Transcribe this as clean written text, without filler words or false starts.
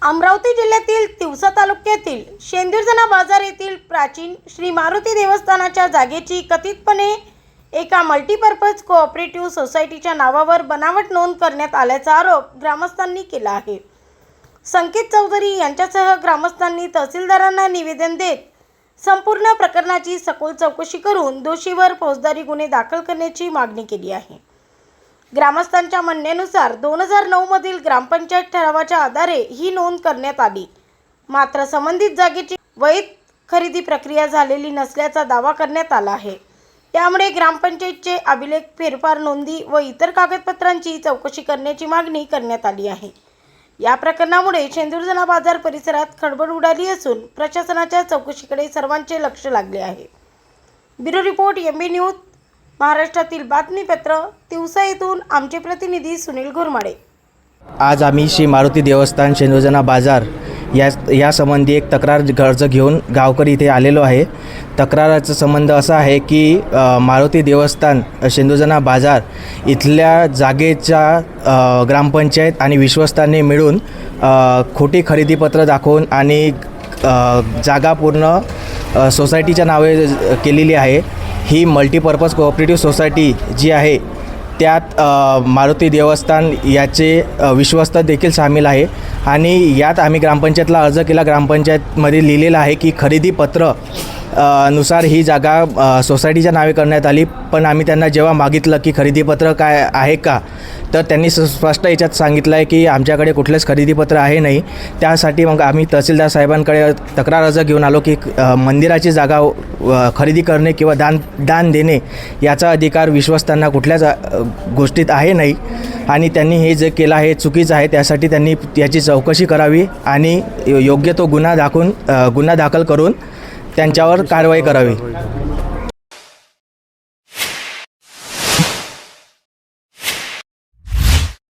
अमरावती जिल्ह्यातील तिवसा तालुक्यातील शेंदुरजना बाजार येथील प्राचीन श्री मारुती देवस्थानाच्या जागेची कथितपणे एका मल्टीपर्पज कोऑपरेटिव्ह सोसायटीच्या नावावर बनावट नोंद करण्यात आल्याचा आरोप ग्रामस्थांनी केला आहे। संकेत चौधरी यांच्यासह ग्रामस्थांनी तहसीलदारांना निवेदन देत संपूर्ण प्रकरणाची सखोल चौकशी करून दोषीवर फौजदारी गुन्हे दाखल करण्याची मागणी केली आहे। ग्रामस्थांच्या म्हणण्यानुसार 2009 मधील ग्रामपंचायत ठरावाच्या आधारे ही नोंद करण्यात आली, मात्र संबंधित जागेची वैध खरेदी प्रक्रिया झालेली नसल्याचा दावा करण्यात आला आहे। त्यामुळे ग्रामपंचायतचे अभिलेख, फेरफार नोंदी व इतर कागदपत्रांची चौकशी करण्याची मागणी करण्यात आली आहे। या प्रकरणामुळे शेंदुरजना बाजार परिसरात खळबळ उडाली असून प्रशासनाच्या चौकशीकडे सर्वांचे लक्ष लागले आहे। ब्युरो रिपोर्ट एमबी न्यूज महाराष्ट्रातील बातमीपत्र तिवसा येथून आमचे प्रतिनिधी सुनील घोरमाडे। आज आम्ही श्री मारुती देवस्थान शेंदुरजना बाजार या संबंधी एक तक्रार अर्ज घेऊन गावकरी इथे आलेलो आहे। तक्राराचा संबंध असा आहे की मारुती देवस्थान शेंदुरजना बाजार इथल्या जागेच्या ग्रामपंचायत आणि विश्वस्तांनी मिळून खोटी खरेदीपत्र दाखवून आणि जागा पूर्ण सोसायटीच्या नावे केलेली आहे। ही मल्टीपर्पज कोऑपरेटिव्ह सोसायटी जी आहे त्यात मारुती देवस्थान याचे विश्वस्त देखील सामील आहे आणि यात आम्ही ग्रामपंचायतला अर्ज केला। ग्रामपंचायतमध्ये लिहिलेलं आहे की खरेदीपत्र नुसार ही जागा सोसायटीच्या नावे करण्यात आली, पण आम्ही त्यांना जेव्हा मागितलं की खरेदीपत्र काय आहे का, तर त्यांनी स्पष्ट याच्यात सांगितलं आहे की आमच्याकडे कुठलेच खरेदीपत्र आहे नाही। त्यासाठी मग आम्ही तहसीलदार साहेबांकडे तक्रार अर्ज घेऊन आलो की मंदिराची जागा खरेदी करणे किंवा दान देणे याचा अधिकार विश्वस्तांना कुठल्याच गोष्टीत आहे नाही आणि त्यांनी हे जे केलं आहे चुकीचं आहे। त्यासाठी त्यांनी याची चौकशी करावी आणि योग्य तो गुन्हा दाखल करून त्यांच्यावर कारवाई करावी।